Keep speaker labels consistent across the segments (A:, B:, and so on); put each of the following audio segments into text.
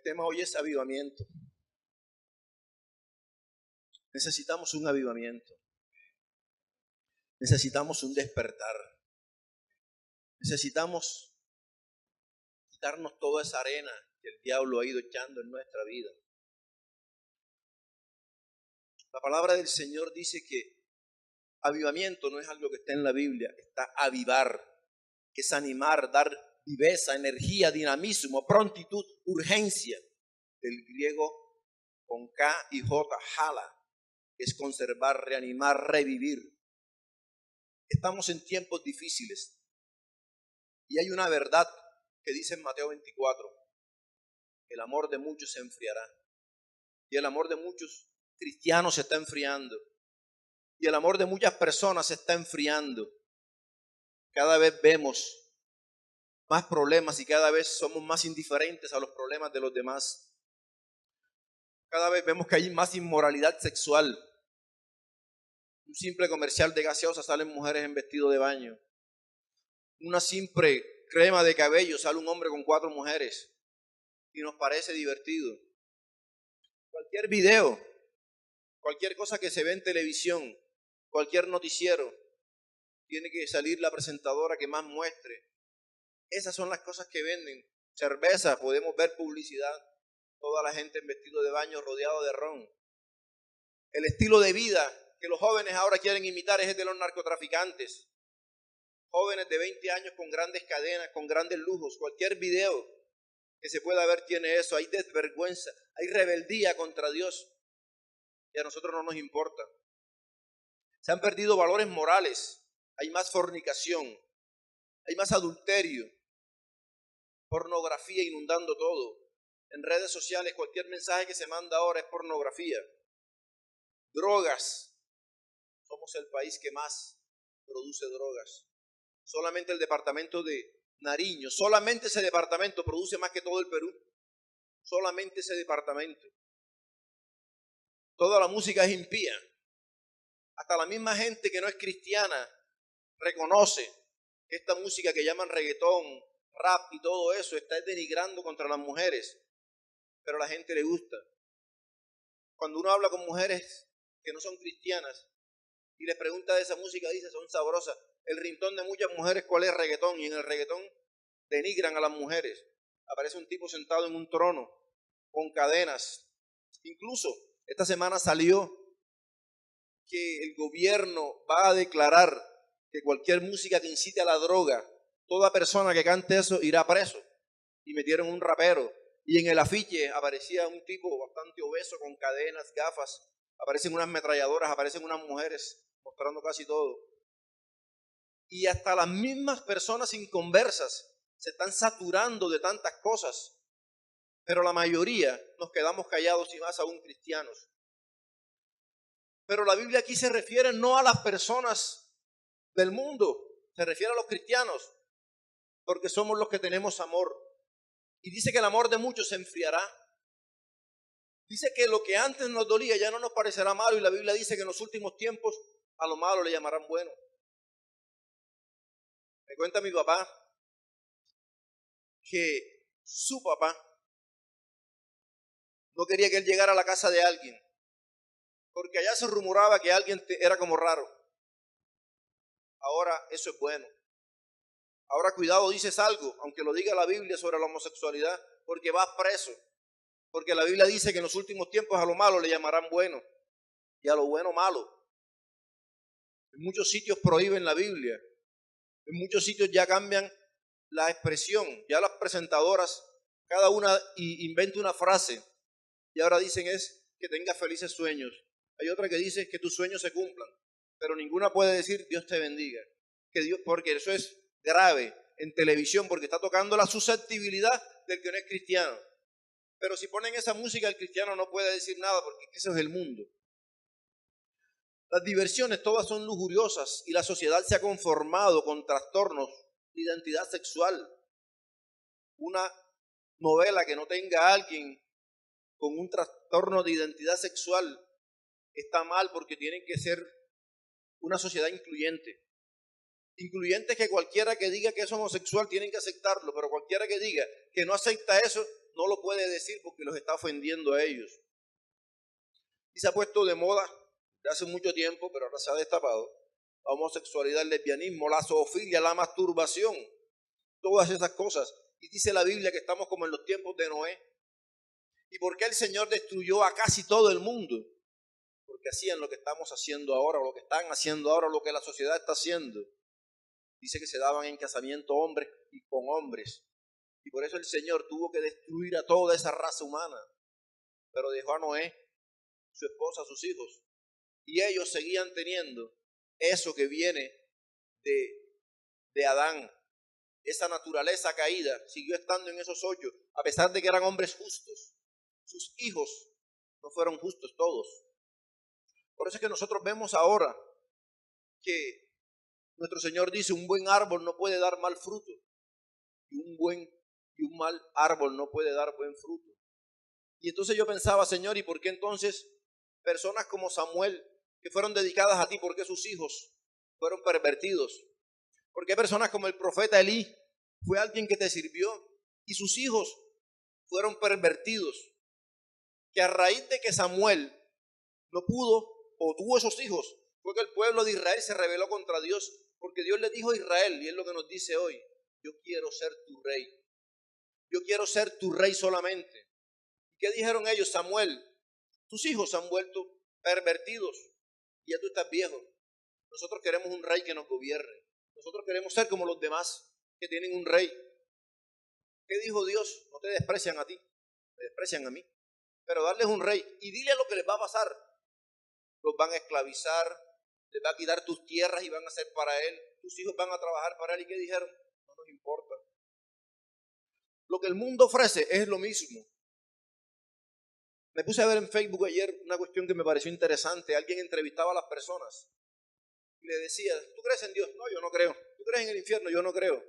A: tema hoy es avivamiento. Necesitamos un avivamiento. Necesitamos un despertar. Necesitamos quitarnos toda esa arena que el diablo ha ido echando en nuestra vida. La palabra del Señor dice que avivamiento no es algo que está en la Biblia, está avivar, que es animar, dar viveza, energía, dinamismo, prontitud, urgencia. Del griego con K y J, jala, es conservar, reanimar, revivir. Estamos en tiempos difíciles y hay una verdad que dice en Mateo 24, el amor de muchos se enfriará y el amor de muchos cristianos se está enfriando y el amor de muchas personas se está enfriando. Cada vez vemos más problemas y cada vez somos más indiferentes a los problemas de los demás. Cada vez vemos que hay más inmoralidad sexual. Un simple comercial de gaseosa salen mujeres en vestido de baño. Una simple crema de cabello sale un hombre con 4 mujeres y nos parece divertido. Cualquier video, cualquier cosa que se ve en televisión, cualquier noticiero, tiene que salir la presentadora que más muestre. Esas son las cosas que venden. Cerveza, podemos ver publicidad. Toda la gente en vestido de baño rodeado de ron. El estilo de vida que los jóvenes ahora quieren imitar es el de los narcotraficantes. Jóvenes de 20 años con grandes cadenas, con grandes lujos. Cualquier video que se pueda ver tiene eso. Hay desvergüenza, hay rebeldía contra Dios. Y a nosotros no nos importa. Se han perdido valores morales. Hay más fornicación, hay más adulterio, pornografía inundando todo. En redes sociales cualquier mensaje que se manda ahora es pornografía. Drogas. Somos el país que más produce drogas. Solamente el departamento de Nariño, solamente ese departamento produce más que todo el Perú. Solamente ese departamento. Toda la música es impía. Hasta la misma gente que no es cristiana reconoce que esta música que llaman reggaetón, rap y todo eso está denigrando contra las mujeres, pero a la gente le gusta. Cuando uno habla con mujeres que no son cristianas y les pregunta de esa música, dice, son sabrosas. El ringtone de muchas mujeres, ¿cuál es reggaetón? Y en el reggaetón denigran a las mujeres. Aparece un tipo sentado en un trono con cadenas. Incluso esta semana salió que el gobierno va a declarar que cualquier música que incite a la droga, toda persona que cante eso irá preso. Y metieron un rapero. Y en el afiche aparecía un tipo bastante obeso con cadenas, gafas. Aparecen unas ametralladoras, aparecen unas mujeres mostrando casi todo. Y hasta las mismas personas inconversas se están saturando de tantas cosas. Pero la mayoría nos quedamos callados y más aún cristianos. Pero la Biblia aquí se refiere no a las personas del mundo, se refiere a los cristianos, porque somos los que tenemos amor. Y dice que el amor de muchos se enfriará. Dice que lo que antes nos dolía ya no nos parecerá malo, y la Biblia dice que en los últimos tiempos a lo malo le llamarán bueno. Me cuenta mi papá que su papá no quería que él llegara a la casa de alguien, porque allá se rumoraba que alguien era como raro. Ahora eso es bueno. Ahora cuidado, dices algo, aunque lo diga la Biblia sobre la homosexualidad, porque vas preso. Porque la Biblia dice que en los últimos tiempos a lo malo le llamarán bueno y a lo bueno malo. En muchos sitios prohíben la Biblia. En muchos sitios ya cambian la expresión. Ya las presentadoras, cada una inventa una frase. Y ahora dicen es que tengas felices sueños. Hay otra que dice que tus sueños se cumplan. Pero ninguna puede decir Dios te bendiga. Porque eso es grave en televisión, porque está tocando la susceptibilidad del que no es cristiano. Pero si ponen esa música, el cristiano no puede decir nada, porque eso es el mundo. Las diversiones todas son lujuriosas y la sociedad se ha conformado con trastornos de identidad sexual. Una novela que no tenga a alguien con un trastorno de identidad sexual está mal, porque tiene que ser una sociedad incluyente. Incluyente es que cualquiera que diga que es homosexual tienen que aceptarlo, pero cualquiera que diga que no acepta eso no lo puede decir porque los está ofendiendo a ellos. Y se ha puesto de moda de hace mucho tiempo, pero ahora se ha destapado, la homosexualidad, el lesbianismo, la zoofilia, la masturbación, todas esas cosas. Y dice la Biblia que estamos como en los tiempos de Noé. ¿Y por qué el Señor destruyó a casi todo el mundo? Porque hacían lo que estamos haciendo ahora, o lo que están haciendo ahora, o lo que la sociedad está haciendo. Dice que se daban en casamiento hombres y con hombres. Y por eso el Señor tuvo que destruir a toda esa raza humana. Pero dejó a Noé, su esposa, sus hijos. Y ellos seguían teniendo eso que viene de Adán. Esa naturaleza caída siguió estando en esos 8, a pesar de que eran hombres justos. Sus hijos no fueron justos todos. Por eso es que nosotros vemos ahora que nuestro Señor dice, un buen árbol no puede dar mal fruto. Y un mal árbol no puede dar buen fruto. Y entonces yo pensaba, Señor, ¿y por qué entonces personas como Samuel, que fueron dedicadas a ti, por qué sus hijos fueron pervertidos? ¿Por qué personas como el profeta Elí fue alguien que te sirvió y sus hijos fueron pervertidos? Que a raíz de que Samuel no pudo o tuvo esos hijos, fue que el pueblo de Israel se rebeló contra Dios, porque Dios le dijo a Israel, y es lo que nos dice hoy, yo quiero ser tu rey. Yo quiero ser tu rey solamente. ¿Y qué dijeron ellos? Samuel, tus hijos se han vuelto pervertidos y ya tú estás viejo. Nosotros queremos un rey que nos gobierne. Nosotros queremos ser como los demás que tienen un rey. ¿Qué dijo Dios? No te desprecian a ti, me desprecian a mí. Pero darles un rey y dile lo que les va a pasar. Los van a esclavizar, les va a quitar tus tierras y van a ser para él. Tus hijos van a trabajar para él. ¿Y qué dijeron? No nos importa. Lo que el mundo ofrece es lo mismo. Me puse a ver en Facebook ayer una cuestión que me pareció interesante. Alguien entrevistaba a las personas y le decía, ¿tú crees en Dios? No, yo no creo. ¿Tú crees en el infierno? Yo no creo.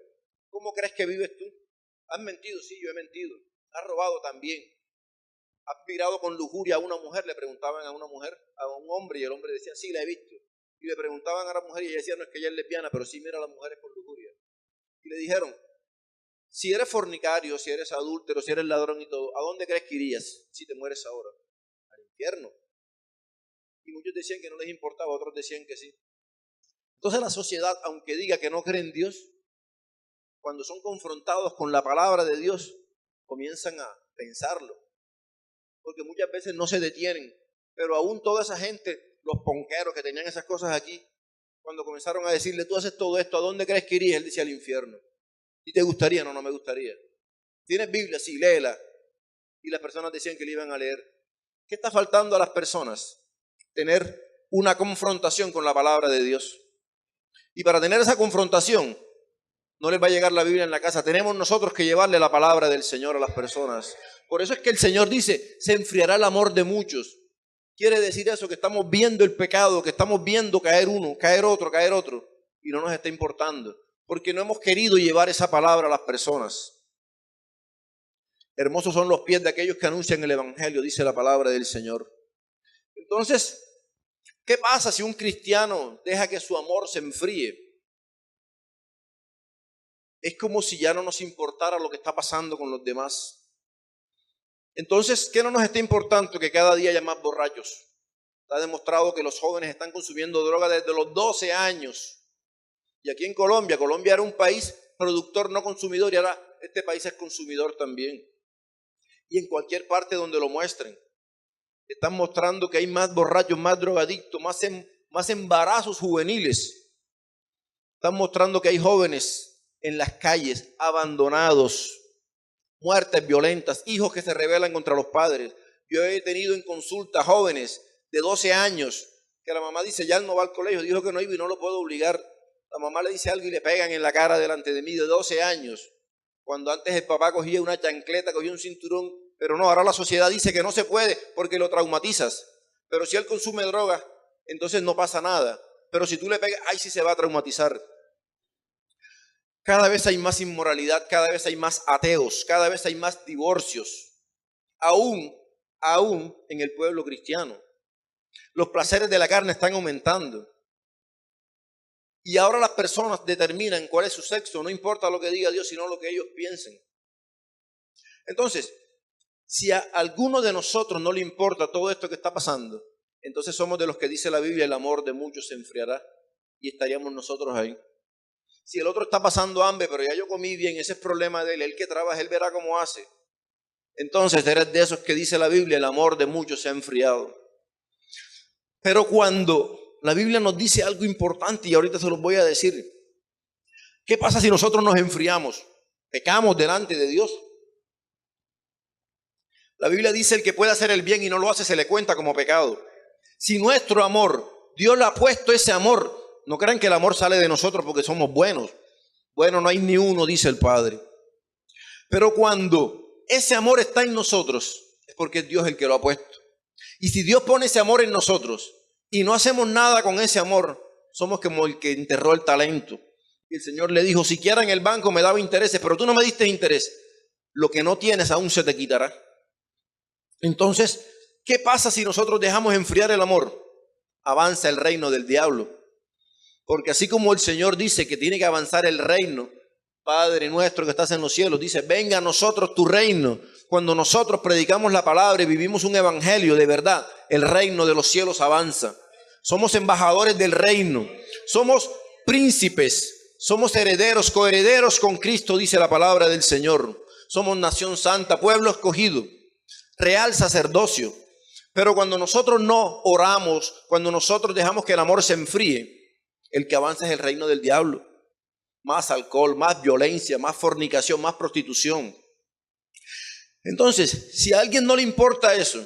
A: ¿Cómo crees que vives tú? ¿Has mentido? Sí, yo he mentido. ¿Has robado? También. ¿Has mirado con lujuria a una mujer? Le preguntaban a una mujer, a un hombre, y el hombre decía, sí, la he visto. Y le preguntaban a la mujer y ella decía, no, es que ella es lesbiana, pero sí mira a las mujeres con lujuria. Y le dijeron, si eres fornicario, si eres adúltero, si eres ladrón y todo, ¿a dónde crees que irías si te mueres ahora? Al infierno. Y muchos decían que no les importaba, otros decían que sí. Entonces la sociedad, aunque diga que no cree en Dios, cuando son confrontados con la palabra de Dios, comienzan a pensarlo. Porque muchas veces no se detienen. Pero aún toda esa gente, los ponqueros que tenían esas cosas aquí, cuando comenzaron a decirle, tú haces todo esto, ¿a dónde crees que irías? Él decía, al infierno. ¿Y te gustaría? No, no me gustaría. ¿Tienes Biblia? Sí, léela. Y las personas decían que le iban a leer. ¿Qué está faltando a las personas? Tener una confrontación con la palabra de Dios. Y para tener esa confrontación, no les va a llegar la Biblia en la casa. Tenemos nosotros que llevarle la palabra del Señor a las personas. Por eso es que el Señor dice, se enfriará el amor de muchos. Quiere decir eso, que estamos viendo el pecado, que estamos viendo caer uno, caer otro, y no nos está importando, porque no hemos querido llevar esa palabra a las personas. Hermosos son los pies de aquellos que anuncian el Evangelio, dice la palabra del Señor. Entonces, ¿qué pasa si un cristiano deja que su amor se enfríe? Es como si ya no nos importara lo que está pasando con los demás. Entonces, ¿qué no nos está importando? Que cada día haya más borrachos. Está demostrado que los jóvenes están consumiendo droga desde los 12 años. Y aquí en Colombia era un país productor, no consumidor, y ahora este país es consumidor también. Y en cualquier parte donde lo muestren, están mostrando que hay más borrachos, más drogadictos, más embarazos juveniles. Están mostrando que hay jóvenes en las calles abandonados, muertes violentas, hijos que se rebelan contra los padres. Yo he tenido en consulta jóvenes de 12 años que la mamá dice, ya él no va al colegio, dijo que no iba y no lo puedo obligar. La mamá le dice algo y le pegan en la cara delante de mí, de 12 años. Cuando antes el papá cogía una chancleta, cogía un cinturón, pero no, ahora la sociedad dice que no se puede porque lo traumatizas. Pero si él consume droga, entonces no pasa nada. Pero si tú le pegas, ahí sí se va a traumatizar. Cada vez hay más inmoralidad, cada vez hay más ateos, cada vez hay más divorcios, aún en el pueblo cristiano. Los placeres de la carne están aumentando. Y ahora las personas determinan cuál es su sexo, no importa lo que diga Dios, sino lo que ellos piensen. Entonces, Si a alguno de nosotros no le importa todo esto que está pasando, entonces somos de los que dice la Biblia, el amor de muchos se enfriará, y estaríamos nosotros ahí. Si el otro está pasando hambre, pero ya yo comí bien, ese es problema de él, el que trabaja, él verá cómo hace. Entonces eres de esos que dice la Biblia, el amor de muchos se ha enfriado. Pero cuando la Biblia nos dice algo importante, y ahorita se los voy a decir, ¿qué pasa si nosotros nos enfriamos? ¿Pecamos delante de Dios? La Biblia dice, el que puede hacer el bien y no lo hace, se le cuenta como pecado. Si nuestro amor, Dios le ha puesto ese amor, no crean que el amor sale de nosotros porque somos buenos. Bueno, no hay ni uno, dice el Padre. Pero cuando ese amor está en nosotros, es porque es Dios el que lo ha puesto. Y si Dios pone ese amor en nosotros y no hacemos nada con ese amor, somos como el que enterró el talento. Y el Señor le dijo, siquiera en el banco me daba intereses, pero tú no me diste interés. Lo que no tienes aún se te quitará. Entonces, ¿qué pasa si nosotros dejamos enfriar el amor? Avanza el reino del diablo. Porque así como el Señor dice que tiene que avanzar el reino, Padre nuestro que estás en los cielos, dice, venga a nosotros tu reino. Cuando nosotros predicamos la palabra y vivimos un evangelio de verdad, el reino de los cielos avanza. Somos embajadores del reino. Somos príncipes. Somos herederos, coherederos con Cristo, dice la palabra del Señor. Somos nación santa, pueblo escogido, real sacerdocio. Pero cuando nosotros no oramos, cuando nosotros dejamos que el amor se enfríe, el que avanza es el reino del diablo. Más alcohol, más violencia, más fornicación, más prostitución. Entonces, si a alguien no le importa eso,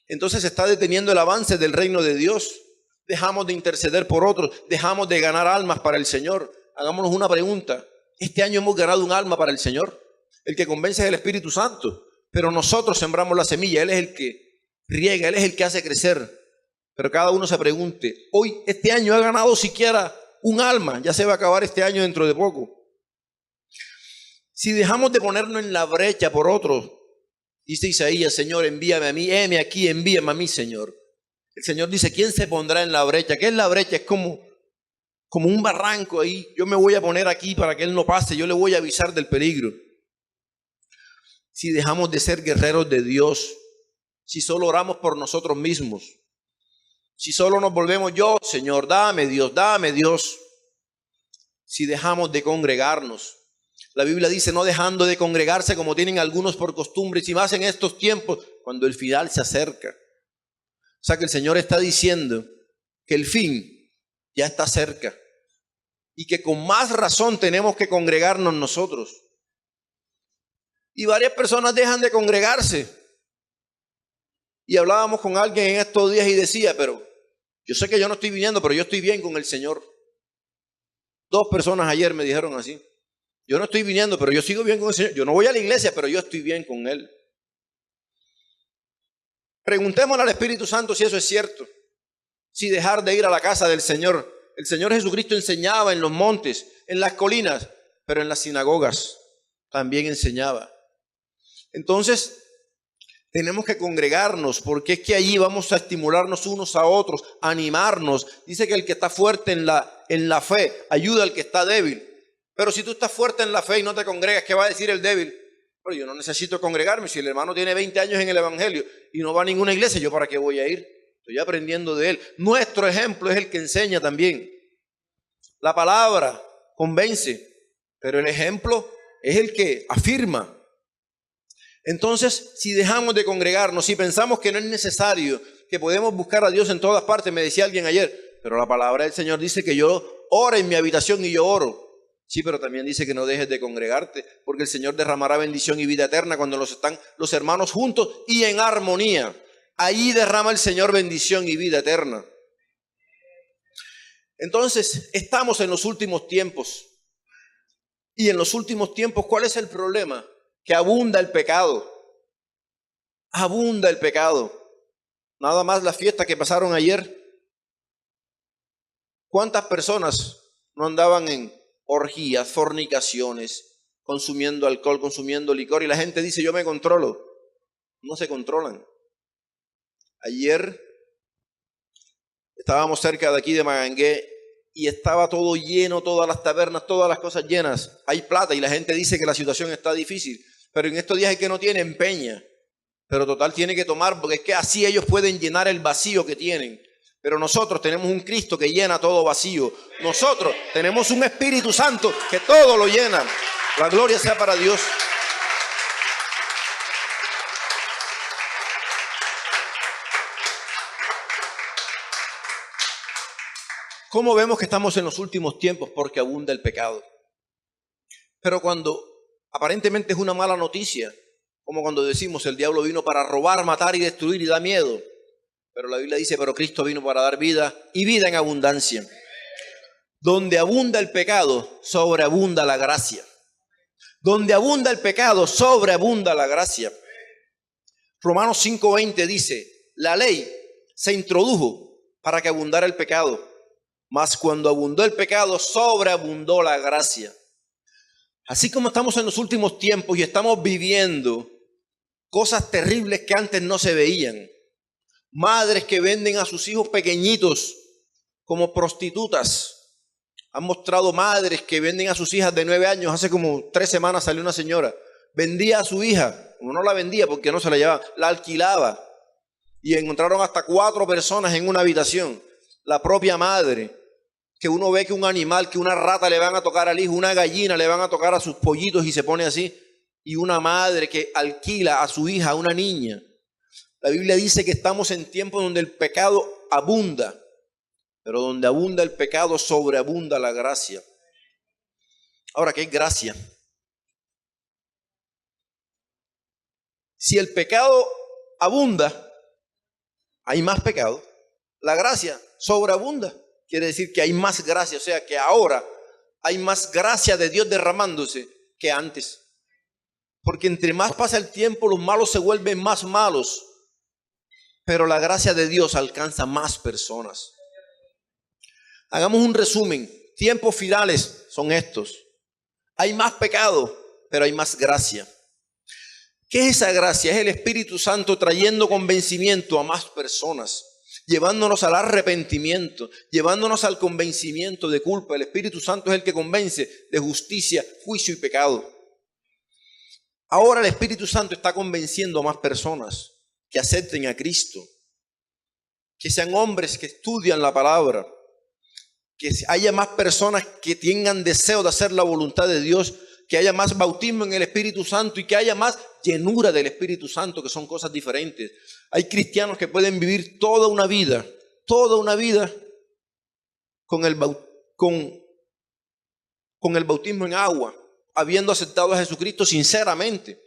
A: entonces se está deteniendo el avance del reino de Dios. Dejamos de interceder por otros, dejamos de ganar almas para el Señor. Hagámonos una pregunta. Este año hemos ganado un alma para el Señor. El que convence es el Espíritu Santo, pero nosotros sembramos la semilla. Él es el que riega, Él es el que hace crecer. Pero cada uno se pregunte, hoy, este año ha ganado siquiera un alma, ya se va a acabar este año dentro de poco. Si dejamos de ponernos en la brecha por otros, dice Isaías, Señor, envíame a mí, heme aquí, envíame a mí, Señor. El Señor dice, ¿quién se pondrá en la brecha? ¿Qué es la brecha? Es como un barranco ahí. Yo me voy a poner aquí para que Él no pase, yo le voy a avisar del peligro. Si dejamos de ser guerreros de Dios, si solo oramos por nosotros mismos, si solo nos volvemos yo, Señor, dame Dios. Si dejamos de congregarnos. La Biblia dice, no dejando de congregarse como tienen algunos por costumbre, y más en estos tiempos, cuando el final se acerca. O sea que el Señor está diciendo que el fin ya está cerca. Y que con más razón tenemos que congregarnos nosotros. Y varias personas dejan de congregarse. Y hablábamos con alguien en estos días y decía, pero yo sé que yo no estoy viniendo, pero yo estoy bien con el Señor. 2 personas ayer me dijeron así. Yo no estoy viniendo, pero yo sigo bien con el Señor. Yo no voy a la iglesia, pero yo estoy bien con Él. Preguntémosle al Espíritu Santo si eso es cierto. Si dejar de ir a la casa del Señor. El Señor Jesucristo enseñaba en los montes, en las colinas, pero en las sinagogas también enseñaba. Entonces, tenemos que congregarnos, porque es que allí vamos a estimularnos unos a otros, a animarnos. Dice que el que está fuerte en la fe ayuda al que está débil. Pero si tú estás fuerte en la fe y no te congregas, ¿qué va a decir el débil? Pero yo no necesito congregarme. Si el hermano tiene 20 años en el evangelio y no va a ninguna iglesia, ¿yo para qué voy a ir? Estoy aprendiendo de él. Nuestro ejemplo es el que enseña también. La palabra convence, pero el ejemplo es el que afirma. Entonces, si dejamos de congregarnos, si pensamos que no es necesario, que podemos buscar a Dios en todas partes, me decía alguien ayer, pero la palabra del Señor dice que yo oro en mi habitación y yo oro. Sí, pero también dice que no dejes de congregarte, porque el Señor derramará bendición y vida eterna cuando están los hermanos juntos y en armonía. Ahí derrama el Señor bendición y vida eterna. Entonces, estamos en los últimos tiempos. Y en los últimos tiempos, ¿cuál es el problema? Que abunda el pecado. Abunda el pecado. Nada más la fiesta que pasaron ayer. ¿Cuántas personas no andaban en orgías, fornicaciones, consumiendo alcohol, consumiendo licor? Y la gente dice, yo me controlo. No se controlan. Ayer estábamos cerca de aquí de Magangué y estaba todo lleno, todas las tabernas, todas las cosas llenas. Hay plata y la gente dice que la situación está difícil. Pero en estos días el que no tiene empeña. Pero total tiene que tomar, porque es que así ellos pueden llenar el vacío que tienen. Pero nosotros tenemos un Cristo que llena todo vacío. Nosotros tenemos un Espíritu Santo que todo lo llena. La gloria sea para Dios. ¿Cómo vemos que estamos en los últimos tiempos? Porque abunda el pecado. Pero cuando aparentemente es una mala noticia, como cuando decimos el diablo vino para robar, matar y destruir y da miedo. Pero la Biblia dice, pero Cristo vino para dar vida y vida en abundancia. Donde abunda el pecado, sobreabunda la gracia. Donde abunda el pecado, sobreabunda la gracia. Romanos 5:20 dice, la ley se introdujo para que abundara el pecado, mas cuando abundó el pecado, sobreabundó la gracia. Así como estamos en los últimos tiempos y estamos viviendo cosas terribles que antes no se veían. Madres que venden a sus hijos pequeñitos como prostitutas. Han mostrado madres que venden a sus hijas de 9 años. Hace como 3 semanas salió una señora. Vendía a su hija. No la vendía porque no se la llevaba. La alquilaba. Y encontraron hasta 4 personas en una habitación. La propia madre. Que uno ve que un animal, que una rata le van a tocar al hijo, una gallina le van a tocar a sus pollitos y se pone así. Y una madre que alquila a su hija, a una niña. La Biblia dice que estamos en tiempos donde el pecado abunda, pero donde abunda el pecado sobreabunda la gracia. Ahora, ¿qué es gracia? Si el pecado abunda, hay más pecado. La gracia sobreabunda. Quiere decir que hay más gracia, o sea que ahora hay más gracia de Dios derramándose que antes. Porque entre más pasa el tiempo, los malos se vuelven más malos. Pero la gracia de Dios alcanza más personas. Hagamos un resumen. Tiempos finales son estos. Hay más pecado, pero hay más gracia. ¿Qué es esa gracia? Es el Espíritu Santo trayendo convencimiento a más personas, llevándonos al arrepentimiento, llevándonos al convencimiento de culpa. El Espíritu Santo es el que convence de justicia, juicio y pecado. Ahora el Espíritu Santo está convenciendo a más personas que acepten a Cristo, que sean hombres que estudian la palabra, que haya más personas que tengan deseo de hacer la voluntad de Dios, que haya más bautismo en el Espíritu Santo y que haya más llenura del Espíritu Santo, que son cosas diferentes. Hay cristianos que pueden vivir toda una vida con el bautismo en agua, habiendo aceptado a Jesucristo sinceramente.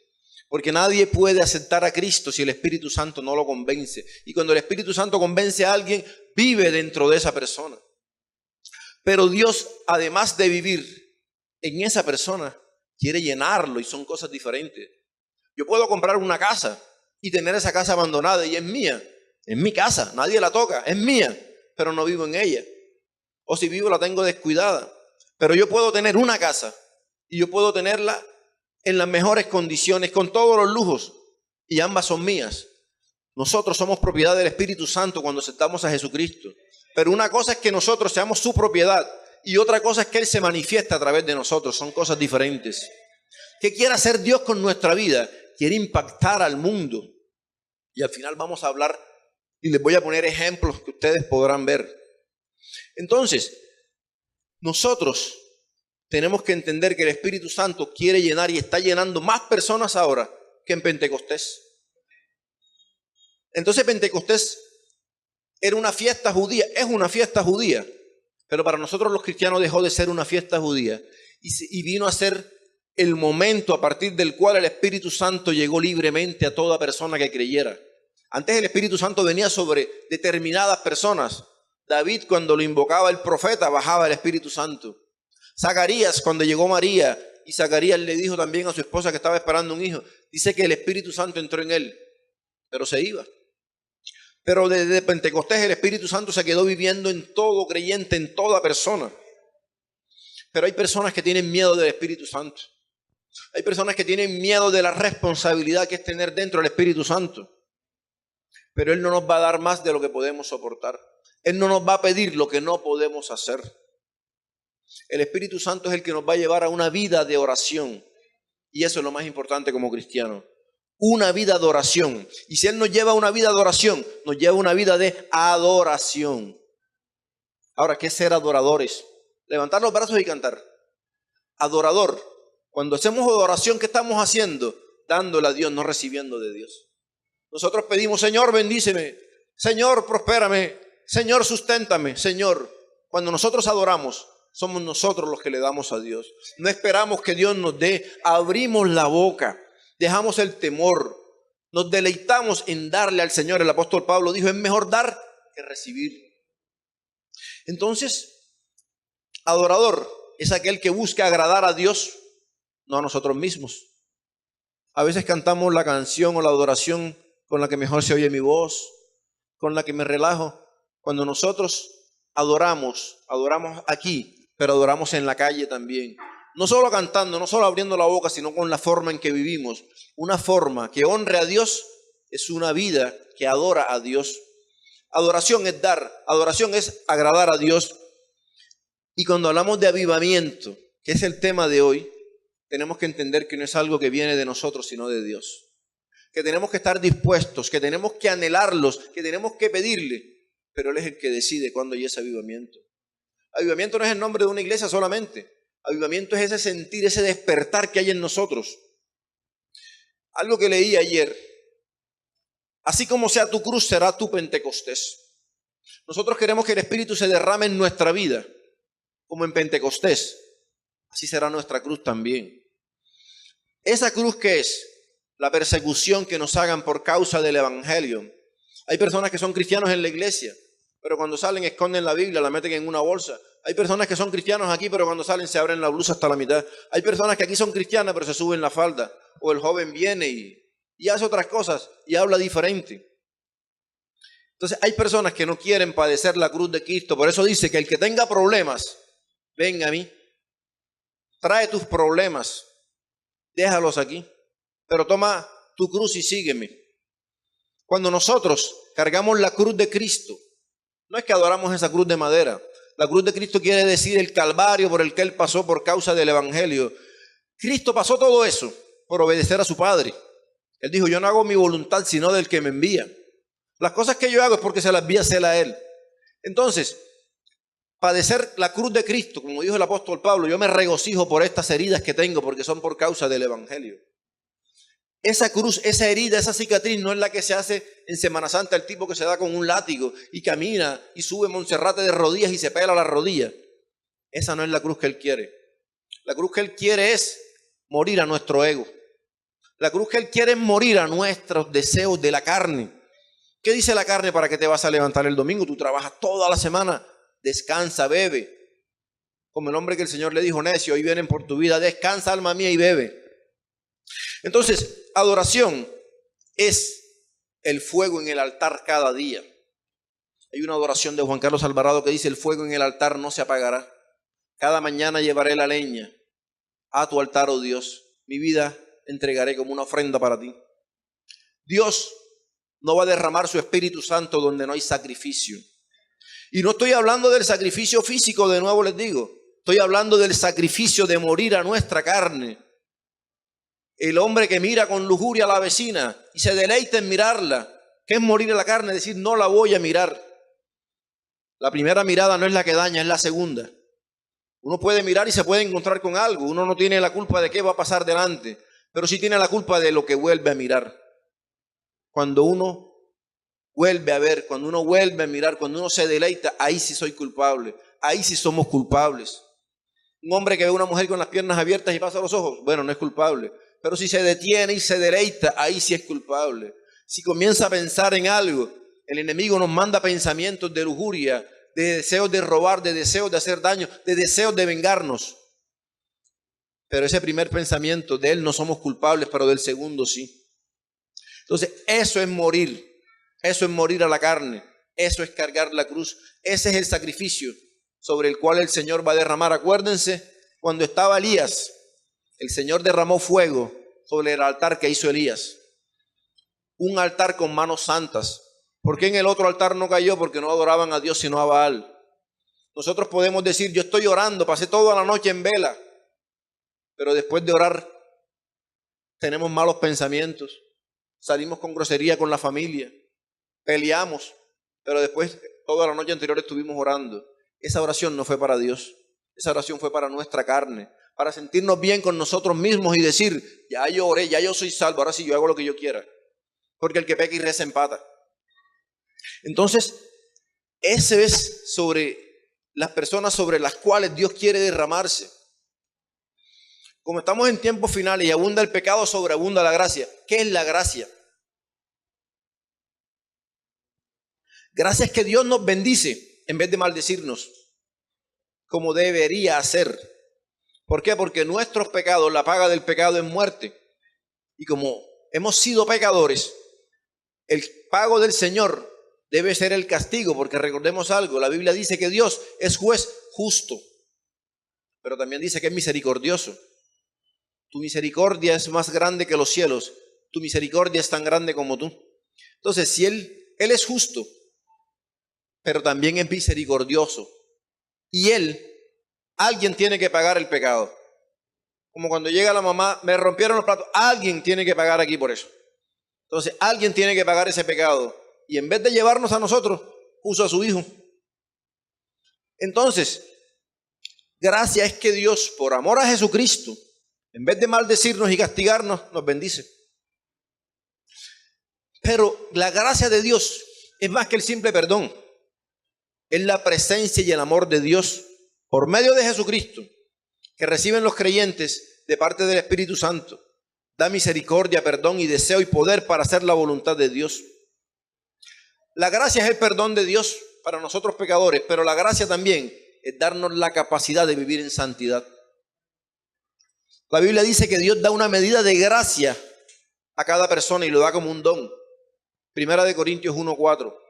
A: Porque nadie puede aceptar a Cristo si el Espíritu Santo no lo convence. Y cuando el Espíritu Santo convence a alguien, vive dentro de esa persona. Pero Dios, además de vivir en esa persona, quiere llenarlo y son cosas diferentes. Yo puedo comprar una casa y tener esa casa abandonada y es mía. Es mi casa, nadie la toca, es mía, pero no vivo en ella. O si vivo la tengo descuidada. Pero yo puedo tener una casa y yo puedo tenerla en las mejores condiciones, con todos los lujos, y ambas son mías. Nosotros somos propiedad del Espíritu Santo cuando aceptamos a Jesucristo. Pero una cosa es que nosotros seamos su propiedad y otra cosa es que Él se manifiesta a través de nosotros. Son cosas diferentes. ¿Qué quiere hacer Dios con nuestra vida? Quiere impactar al mundo. Y al final vamos a hablar y les voy a poner ejemplos que ustedes podrán ver. Entonces, nosotros tenemos que entender que el Espíritu Santo quiere llenar y está llenando más personas ahora que en Pentecostés. Entonces Pentecostés era una fiesta judía, es una fiesta judía, pero para nosotros los cristianos dejó de ser una fiesta judía y vino a ser el momento a partir del cual el Espíritu Santo llegó libremente a toda persona que creyera. Antes el Espíritu Santo venía sobre determinadas personas. David, cuando lo invocaba el profeta, bajaba el Espíritu Santo. Zacarías, cuando llegó María y Zacarías le dijo también a su esposa que estaba esperando un hijo, dice que el Espíritu Santo entró en él, pero se iba. Pero desde Pentecostés el Espíritu Santo se quedó viviendo en todo creyente, en toda persona. Pero hay personas que tienen miedo del Espíritu Santo. Hay personas que tienen miedo de la responsabilidad que es tener dentro el Espíritu Santo. Pero Él no nos va a dar más de lo que podemos soportar. Él no nos va a pedir lo que no podemos hacer. El Espíritu Santo es el que nos va a llevar a una vida de oración. Y eso es lo más importante como cristiano. una vida de oración. Y si Él nos lleva a una vida de oración, nos lleva a una vida de adoración. Ahora, ¿qué es ser adoradores? Levantar los brazos y cantar. Adorador. Cuando hacemos adoración, ¿qué estamos haciendo? Dándole a Dios, no recibiendo de Dios. Nosotros pedimos, Señor, bendíceme. Señor, prospérame. Señor, susténtame. Señor, cuando nosotros adoramos, somos nosotros los que le damos a Dios. No esperamos que Dios nos dé. Abrimos la boca. Dejamos el temor. Nos deleitamos en darle al Señor. El apóstol Pablo dijo, es mejor dar que recibir. Entonces, adorador es aquel que busca agradar a Dios, no a nosotros mismos. A veces cantamos la canción o la adoración con la que mejor se oye mi voz, con la que me relajo. Cuando nosotros adoramos aquí, pero adoramos en la calle también. No solo cantando, no solo abriendo la boca, sino con la forma en que vivimos. Una forma que honre a Dios es una vida que adora a Dios. Adoración es dar, adoración es agradar a Dios. Y cuando hablamos de avivamiento, que es el tema de hoy, tenemos que entender que no es algo que viene de nosotros, sino de Dios. Que tenemos que estar dispuestos, que tenemos que anhelarlos, que tenemos que pedirle. Pero Él es el que decide cuándo hay ese avivamiento. Avivamiento no es el nombre de una iglesia solamente. Avivamiento es ese sentir, ese despertar que hay en nosotros. Algo que leí ayer. Así como sea tu cruz, será tu Pentecostés. Nosotros queremos que el Espíritu se derrame en nuestra vida, como en Pentecostés. Así será nuestra cruz también. ¿Esa cruz qué es? La persecución que nos hagan por causa del Evangelio. Hay personas que son cristianos en la iglesia, pero cuando salen esconden la Biblia, la meten en una bolsa. Hay personas que son cristianos aquí, pero cuando salen se abren la blusa hasta la mitad. Hay personas que aquí son cristianas, pero se suben la falda. O el joven viene y hace otras cosas y habla diferente. Entonces hay personas que no quieren padecer la cruz de Cristo. Por eso dice que el que tenga problemas, venga a mí. Trae tus problemas, déjalos aquí. Pero toma tu cruz y sígueme. Cuando nosotros cargamos la cruz de Cristo, no es que adoramos esa cruz de madera. La cruz de Cristo quiere decir el calvario por el que Él pasó por causa del Evangelio. Cristo pasó todo eso por obedecer a su Padre. Él dijo, yo no hago mi voluntad sino del que me envía. Las cosas que yo hago es porque se las vi hacer a Él. Entonces, padecer la cruz de Cristo, como dijo el apóstol Pablo, yo me regocijo por estas heridas que tengo porque son por causa del Evangelio. Esa cruz, esa herida, esa cicatriz no es la que se hace en Semana Santa el tipo que se da con un látigo y camina y sube Monserrate de rodillas y se pela la rodilla. Esa no es la cruz que Él quiere. La cruz que Él quiere es morir a nuestro ego. La cruz que Él quiere es morir a nuestros deseos de la carne. ¿Qué dice la carne para que te vas a levantar el domingo? Tú trabajas toda la semana, descansa, bebe. Como el hombre que el Señor le dijo, necio, hoy vienen por tu vida, descansa alma mía y bebe. Entonces, adoración es el fuego en el altar cada día. Hay una adoración de Juan Carlos Alvarado que dice, el fuego en el altar no se apagará. Cada mañana llevaré la leña a tu altar, oh Dios. Mi vida entregaré como una ofrenda para ti. Dios no va a derramar su Espíritu Santo donde no hay sacrificio. Y no estoy hablando del sacrificio físico, de nuevo les digo. Estoy hablando del sacrificio de morir a nuestra carne. El hombre que mira con lujuria a la vecina y se deleita en mirarla, ¿qué es morir a la carne? Es decir, no la voy a mirar. La primera mirada no es la que daña, es la segunda. Uno puede mirar y se puede encontrar con algo. Uno no tiene la culpa de qué va a pasar delante, pero sí tiene la culpa de lo que vuelve a mirar. Cuando uno vuelve a ver, cuando uno vuelve a mirar, cuando uno se deleita, ahí sí soy culpable. Ahí sí somos culpables. Un hombre que ve a una mujer con las piernas abiertas y pasa los ojos, bueno, no es culpable. Pero si se detiene y se deleita, ahí sí es culpable. Si comienza a pensar en algo, el enemigo nos manda pensamientos de lujuria, de deseos de robar, de deseos de hacer daño, de deseos de vengarnos. Pero ese primer pensamiento, de él no somos culpables, pero del segundo sí. Entonces, eso es morir a la carne, eso es cargar la cruz, ese es el sacrificio sobre el cual el Señor va a derramar. Acuérdense, cuando estaba Elías, el Señor derramó fuego sobre el altar que hizo Elías. Un altar con manos santas. ¿Por qué en el otro altar no cayó? Porque no adoraban a Dios sino a Baal. Nosotros podemos decir, yo estoy orando, pasé toda la noche en vela, pero después de orar tenemos malos pensamientos, salimos con grosería con la familia, peleamos, pero después toda la noche anterior estuvimos orando. Esa oración no fue para Dios, esa oración fue para nuestra carne, para sentirnos bien con nosotros mismos y decir, ya yo oré, ya yo soy salvo, ahora sí yo hago lo que yo quiera. Porque el que peca y reza empata. Entonces, ese es sobre las personas sobre las cuales Dios quiere derramarse. Como estamos en tiempos finales y abunda el pecado, sobreabunda la gracia. ¿Qué es la gracia? Gracia es que Dios nos bendice en vez de maldecirnos, como debería hacer. ¿Por qué? Porque nuestros pecados, la paga del pecado es muerte. Y como hemos sido pecadores, el pago del Señor debe ser el castigo, porque recordemos algo, la Biblia dice que Dios es juez justo, pero también dice que es misericordioso. Tu misericordia es más grande que los cielos, tu misericordia es tan grande como tú. Entonces, si Él es justo, pero también es misericordioso, y alguien tiene que pagar el pecado. Como cuando llega la mamá, me rompieron los platos, alguien tiene que pagar aquí por eso. Entonces, alguien tiene que pagar ese pecado. Y en vez de llevarnos a nosotros, puso a su Hijo. Entonces, gracia es que Dios, por amor a Jesucristo, en vez de maldecirnos y castigarnos, nos bendice. Pero la gracia de Dios es más que el simple perdón. Es la presencia y el amor de Dios por medio de Jesucristo, que reciben los creyentes de parte del Espíritu Santo. Da misericordia, perdón y deseo y poder para hacer la voluntad de Dios. La gracia es el perdón de Dios para nosotros pecadores, pero la gracia también es darnos la capacidad de vivir en santidad. La Biblia dice que Dios da una medida de gracia a cada persona y lo da como un don. Primera de Corintios 1:4.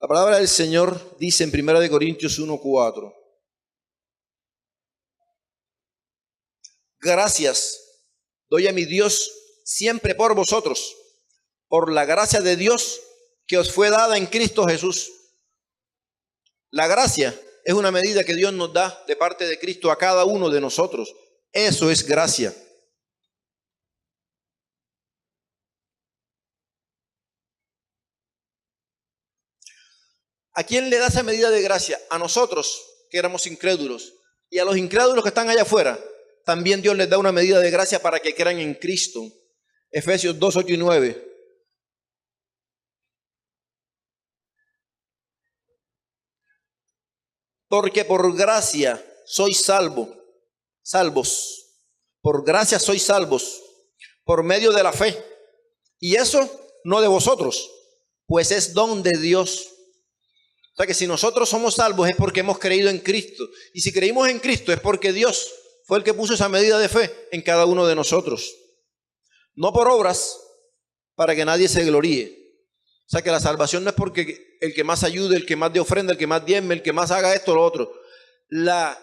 A: La palabra del Señor dice en 1 Corintios 1:4. Gracias doy a mi Dios siempre por vosotros, por la gracia de Dios que os fue dada en Cristo Jesús. La gracia es una medida que Dios nos da de parte de Cristo a cada uno de nosotros. Eso es gracia. ¿A quién le da esa medida de gracia? A nosotros, que éramos incrédulos. Y a los incrédulos que están allá afuera, también Dios les da una medida de gracia para que crean en Cristo. Efesios 2:8-9. Porque por gracia sois salvos. Por gracia sois salvos, por medio de la fe. Y eso no de vosotros, pues es don de Dios. O sea que si nosotros somos salvos es porque hemos creído en Cristo. Y si creímos en Cristo es porque Dios fue el que puso esa medida de fe en cada uno de nosotros. No por obras, para que nadie se gloríe. O sea que la salvación no es porque el que más ayude, el que más dé ofrenda, el que más diezme, el que más haga esto o lo otro. La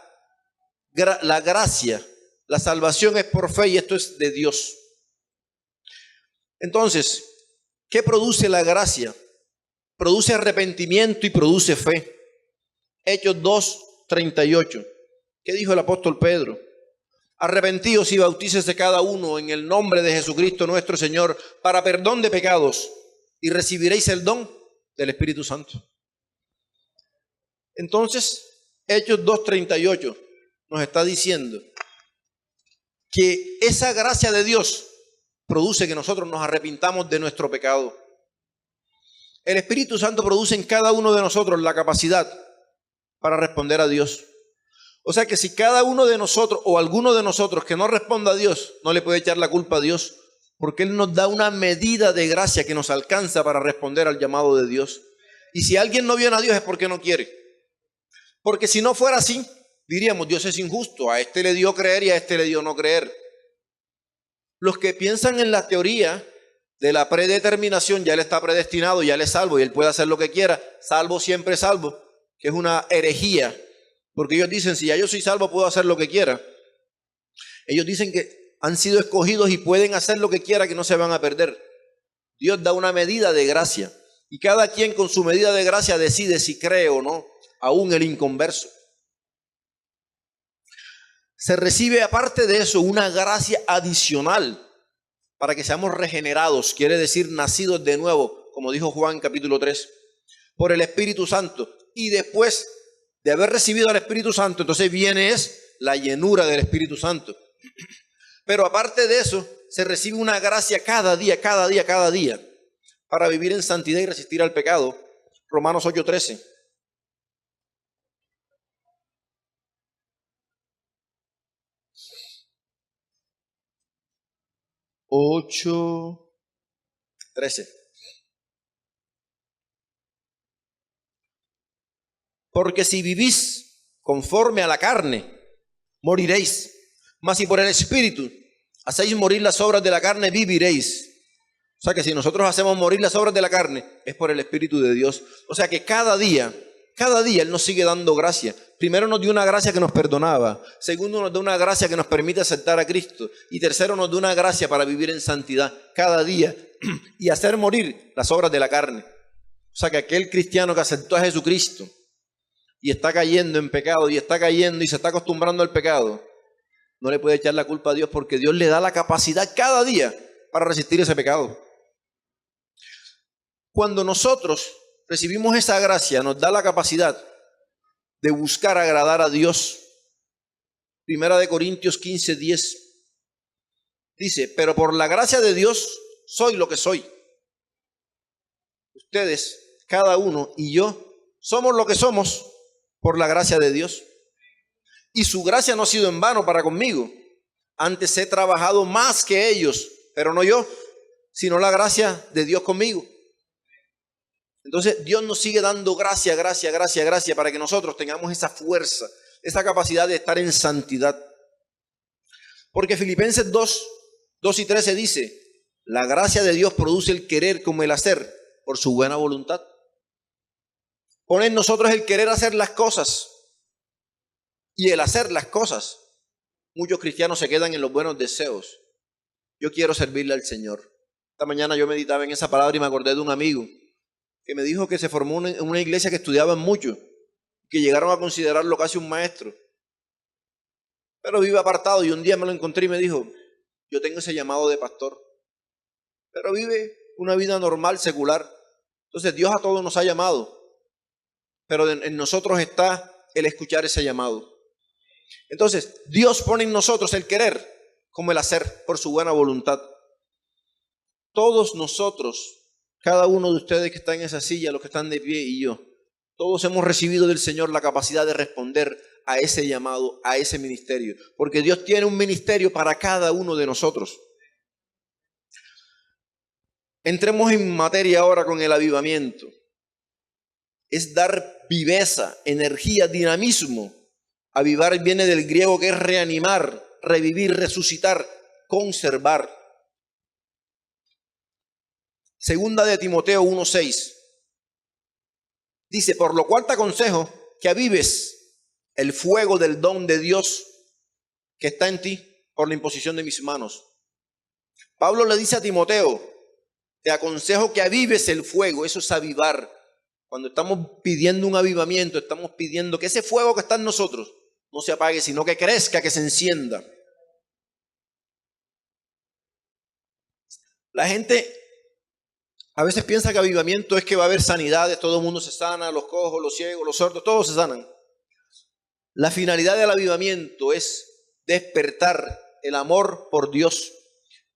A: gracia, la salvación es por fe y esto es de Dios. Entonces, ¿qué produce la gracia? Produce arrepentimiento y produce fe. Hechos 2:38. ¿Qué dijo el apóstol Pedro? Arrepentíos y bautícese cada uno en el nombre de Jesucristo nuestro Señor para perdón de pecados y recibiréis el don del Espíritu Santo. Entonces, Hechos 2:38 nos está diciendo que esa gracia de Dios produce que nosotros nos arrepintamos de nuestro pecado. El Espíritu Santo produce en cada uno de nosotros la capacidad para responder a Dios. O sea que si cada uno de nosotros o alguno de nosotros que no responda a Dios, no le puede echar la culpa a Dios, porque Él nos da una medida de gracia que nos alcanza para responder al llamado de Dios. Y si alguien no viene a Dios es porque no quiere. Porque si no fuera así, diríamos, Dios es injusto, a este le dio creer y a este le dio no creer. Los que piensan en la teoría de la predeterminación, ya Él está predestinado, ya Él es salvo y Él puede hacer lo que quiera, salvo siempre salvo, que es una herejía, porque ellos dicen, si ya yo soy salvo puedo hacer lo que quiera. Ellos dicen que han sido escogidos y pueden hacer lo que quiera, que no se van a perder. Dios da una medida de gracia y cada quien con su medida de gracia decide si cree o no, aún el inconverso. Se recibe aparte de eso una gracia adicional para que seamos regenerados, quiere decir nacidos de nuevo, como dijo Juan capítulo 3, por el Espíritu Santo. Y después de haber recibido al Espíritu Santo, entonces viene la llenura del Espíritu Santo. Pero aparte de eso, se recibe una gracia cada día, para vivir en santidad y resistir al pecado. Romanos 8:13. 8:13. Porque si vivís conforme a la carne, moriréis. Mas si por el Espíritu hacéis morir las obras de la carne, viviréis. O sea que si nosotros hacemos morir las obras de la carne, es por el Espíritu de Dios. O sea que cada día Él nos sigue dando gracia. Primero nos dio una gracia que nos perdonaba. Segundo nos da una gracia que nos permite aceptar a Cristo. Y tercero nos da una gracia para vivir en santidad cada día y hacer morir las obras de la carne. O sea que aquel cristiano que aceptó a Jesucristo y está cayendo en pecado y está cayendo y se está acostumbrando al pecado, no le puede echar la culpa a Dios porque Dios le da la capacidad cada día para resistir ese pecado. Cuando nosotros recibimos esa gracia, nos da la capacidad de buscar agradar a Dios. Primera de Corintios 15:10 dice, pero por la gracia de Dios soy lo que soy. Ustedes, cada uno y yo, somos lo que somos por la gracia de Dios. Y su gracia no ha sido en vano para conmigo. Antes he trabajado más que ellos, pero no yo, sino la gracia de Dios conmigo. Entonces Dios nos sigue dando gracia para que nosotros tengamos esa fuerza, esa capacidad de estar en santidad. Porque Filipenses 2:13 dice, la gracia de Dios produce el querer como el hacer por su buena voluntad. Pone en nosotros el querer hacer las cosas y el hacer las cosas. Muchos cristianos se quedan en los buenos deseos. Yo quiero servirle al Señor. Esta mañana yo meditaba en esa palabra y me acordé de un amigo que me dijo que se formó en una iglesia que estudiaban mucho, que llegaron a considerarlo casi un maestro. Pero vive apartado y un día me lo encontré y me dijo, yo tengo ese llamado de pastor, pero vive una vida normal, secular. Entonces Dios a todos nos ha llamado, pero en nosotros está el escuchar ese llamado. Entonces Dios pone en nosotros el querer como el hacer por su buena voluntad. Todos nosotros, cada uno de ustedes que está en esa silla, los que están de pie y yo, todos hemos recibido del Señor la capacidad de responder a ese llamado, a ese ministerio. Porque Dios tiene un ministerio para cada uno de nosotros. Entremos en materia ahora con el avivamiento. Es dar viveza, energía, dinamismo. Avivar viene del griego que es reanimar, revivir, resucitar, conservar. Segunda de Timoteo 1:6 dice, por lo cual te aconsejo que avives el fuego del don de Dios que está en ti por la imposición de mis manos. Pablo le dice a Timoteo, te aconsejo que avives el fuego. Eso es avivar. Cuando estamos pidiendo un avivamiento, estamos pidiendo que ese fuego que está en nosotros no se apague, sino que crezca, que se encienda. La gente a veces piensa que avivamiento es que va a haber sanidades, todo el mundo se sana, los cojos, los ciegos, los sordos, todos se sanan. La finalidad del avivamiento es despertar el amor por Dios,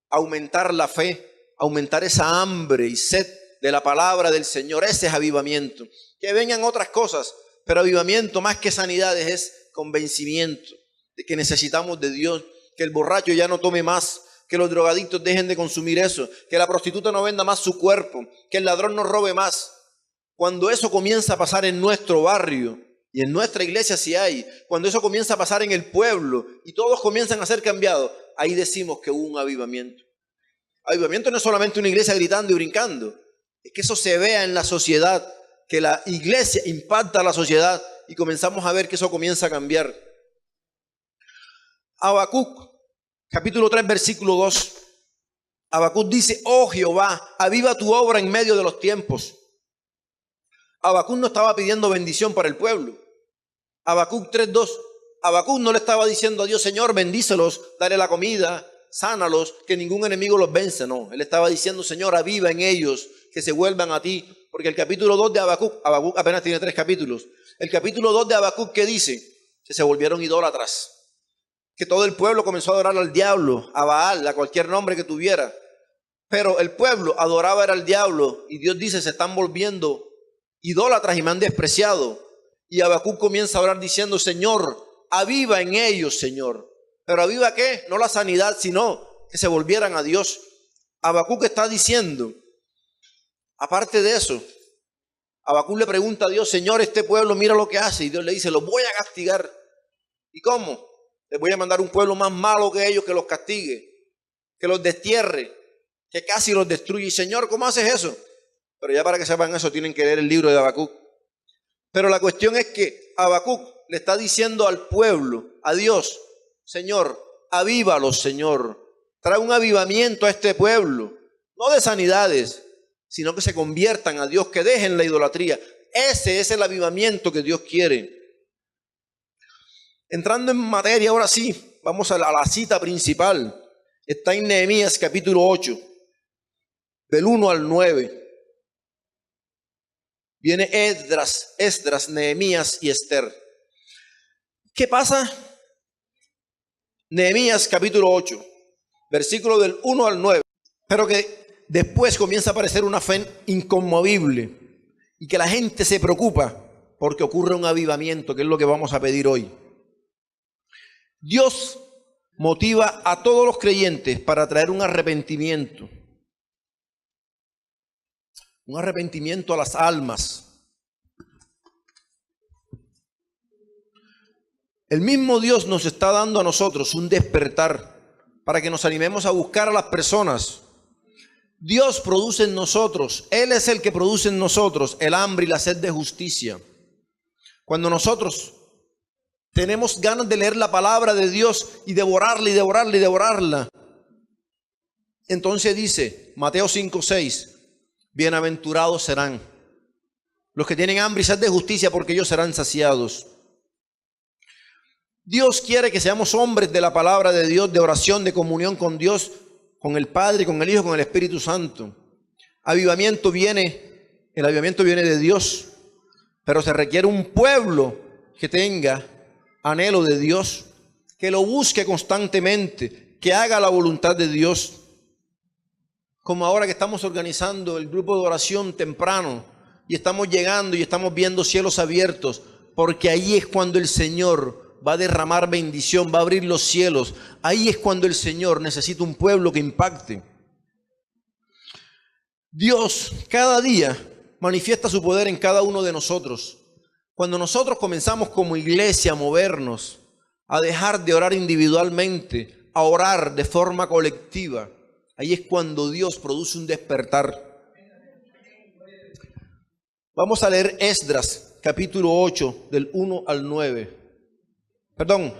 A: aumentar la fe, aumentar esa hambre y sed de la palabra del Señor. Ese es avivamiento. Que vengan otras cosas, pero avivamiento más que sanidades es convencimiento de que necesitamos de Dios, que el borracho ya no tome más, que los drogadictos dejen de consumir eso, que la prostituta no venda más su cuerpo, que el ladrón no robe más. Cuando eso comienza a pasar en nuestro barrio y en nuestra iglesia si hay, cuando eso comienza a pasar en el pueblo y todos comienzan a ser cambiados, ahí decimos que hubo un avivamiento. Avivamiento no es solamente una iglesia gritando y brincando, es que eso se vea en la sociedad, que la iglesia impacta a la sociedad y comenzamos a ver que eso comienza a cambiar. Habacuc, capítulo 3, versículo 2. Habacuc dice, oh Jehová, aviva tu obra en medio de los tiempos. Habacuc no estaba pidiendo bendición para el pueblo. Habacuc 3:2. Habacuc no le estaba diciendo a Dios, Señor, bendícelos, dale la comida, sánalos, que ningún enemigo los vence. No, él estaba diciendo, Señor, aviva en ellos, que se vuelvan a ti. Porque el capítulo 2 de Habacuc apenas tiene 3 capítulos. El capítulo 2 de Habacuc, ¿qué dice? Que se volvieron idólatras. Que todo el pueblo comenzó a adorar al diablo, a Baal, a cualquier nombre que tuviera. Pero el pueblo adoraba al diablo y Dios dice, se están volviendo idólatras y me han despreciado. Y Habacuc comienza a orar diciendo, Señor, aviva en ellos, Señor. ¿Pero aviva qué? No la sanidad, sino que se volvieran a Dios. Habacuc está diciendo, aparte de eso, Habacuc le pregunta a Dios, Señor, este pueblo mira lo que hace. Y Dios le dice, los voy a castigar. ¿Y cómo? Les voy a mandar un pueblo más malo que ellos que los castigue, que los destierre, que casi los destruye. Y Señor, ¿cómo haces eso? Pero ya para que sepan eso tienen que leer el libro de Habacuc. Pero la cuestión es que Habacuc le está diciendo al pueblo, a Dios, Señor, avívalos, Señor. Trae un avivamiento a este pueblo, no de sanidades, sino que se conviertan a Dios, que dejen la idolatría. Ese es el avivamiento que Dios quiere. Entrando en materia, ahora sí, vamos a la cita principal. Está en Nehemías capítulo 8, del 1 al 9. Viene Esdras, Nehemías y Esther. ¿Qué pasa? Nehemías capítulo 8, versículo del 1 al 9. Pero que después comienza a aparecer una fe inconmovible y que la gente se preocupa porque ocurre un avivamiento, que es lo que vamos a pedir hoy. Dios motiva a todos los creyentes para traer un arrepentimiento a las almas. El mismo Dios nos está dando a nosotros un despertar para que nos animemos a buscar a las personas. Dios produce en nosotros, Él es el que produce en nosotros el hambre y la sed de justicia. Cuando nosotros tenemos ganas de leer la palabra de Dios y devorarla y devorarla y devorarla, entonces dice Mateo 5:6, bienaventurados serán los que tienen hambre y sed de justicia, porque ellos serán saciados. Dios quiere que seamos hombres de la palabra de Dios, de oración, de comunión con Dios, con el Padre, con el Hijo, con el Espíritu Santo. El avivamiento viene de Dios, pero se requiere un pueblo que tenga anhelo de Dios, que lo busque constantemente, que haga la voluntad de Dios. Como ahora que estamos organizando el grupo de oración temprano y estamos llegando y estamos viendo cielos abiertos, porque ahí es cuando el Señor va a derramar bendición, va a abrir los cielos. Ahí es cuando el Señor necesita un pueblo que impacte. Dios cada día manifiesta su poder en cada uno de nosotros. Cuando nosotros comenzamos como iglesia a movernos, a dejar de orar individualmente, a orar de forma colectiva, ahí es cuando Dios produce un despertar. Vamos a leer Esdras, capítulo 8, del 1 al 9. Perdón,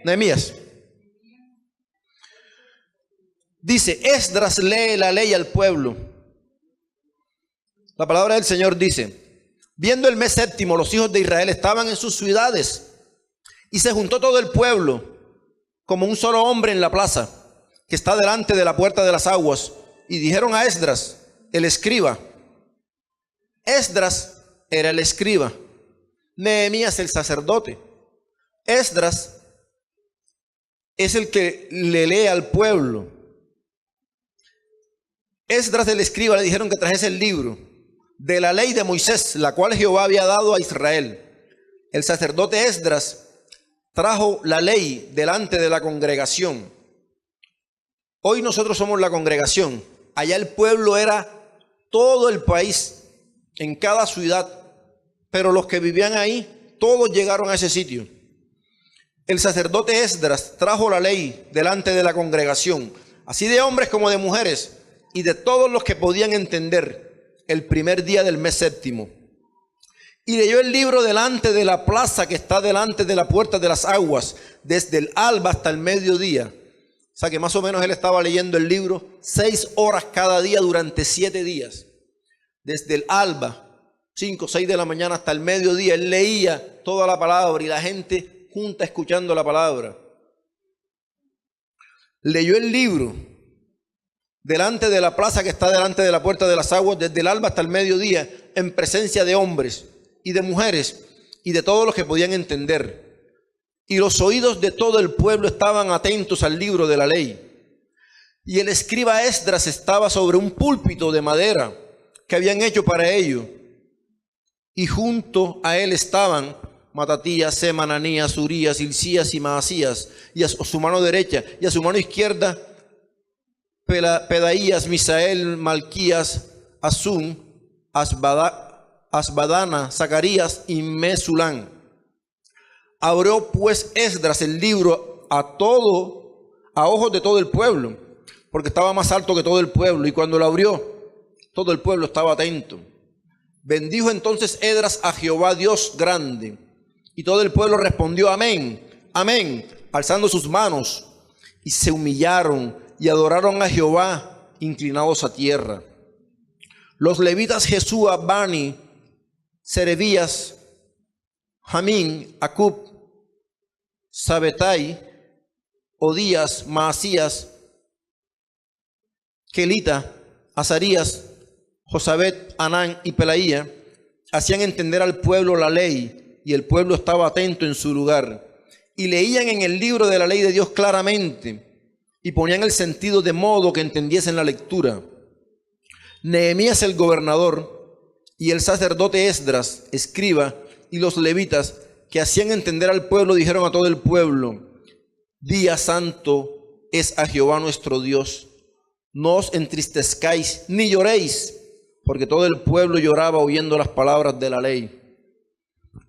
A: Nehemías. Dice, Esdras lee la ley al pueblo. La palabra del Señor dice, viendo el mes séptimo, los hijos de Israel estaban en sus ciudades, y se juntó todo el pueblo como un solo hombre en la plaza, que está delante de la puerta de las aguas, y dijeron a Esdras, el escriba. Esdras era el escriba, Nehemías el sacerdote. Esdras es el que le lee al pueblo. Esdras el escriba le dijeron que trajese el libro de la ley de Moisés, la cual Jehová había dado a Israel. El sacerdote Esdras trajo la ley delante de la congregación. Hoy nosotros somos la congregación. Allá el pueblo era todo el país, en cada ciudad, pero los que vivían ahí, todos llegaron a ese sitio. El sacerdote Esdras trajo la ley delante de la congregación, así de hombres como de mujeres, y de todos los que podían entender, el primer día del mes séptimo. Y leyó el libro delante de la plaza que está delante de la puerta de las aguas, desde el alba hasta el mediodía. O sea que más o menos él estaba leyendo el libro 6 horas cada día durante 7 días. Desde el alba, 5 o 6 de la mañana hasta el mediodía, él leía toda la palabra y la gente junta escuchando la palabra. Leyó el libro delante de la plaza que está delante de la puerta de las aguas, desde el alba hasta el mediodía, en presencia de hombres y de mujeres y de todos los que podían entender. Y los oídos de todo el pueblo estaban atentos al libro de la ley. Y el escriba Esdras estaba sobre un púlpito de madera que habían hecho para ello. Y junto a él estaban Matatías, Semananías, Urías, Hilcías y Maasías, y a su mano derecha, y a su mano izquierda Pedaías, Misael, Malquías, Asum, Asbadana, Zacarías y Mesulán. Abrió pues Esdras el libro a ojos de todo el pueblo, porque estaba más alto que todo el pueblo, y cuando lo abrió, todo el pueblo estaba atento. Bendijo entonces Esdras a Jehová Dios grande, y todo el pueblo respondió amén, amén, alzando sus manos, y se humillaron y adoraron a Jehová, inclinados a tierra. Los levitas Jesúa, Bani, Serebías, Jamín, Acub, Sabetai, Odías, Maasías, Kelita, Azarías, Josabet, Anán y Pelaía hacían entender al pueblo la ley, y el pueblo estaba atento en su lugar. Y leían en el libro de la ley de Dios claramente, y ponían el sentido de modo que entendiesen la lectura. Nehemías el gobernador y el sacerdote Esdras, escriba, y los levitas que hacían entender al pueblo dijeron a todo el pueblo: día santo es a Jehová nuestro Dios. No os entristezcáis ni lloréis, porque todo el pueblo lloraba oyendo las palabras de la ley.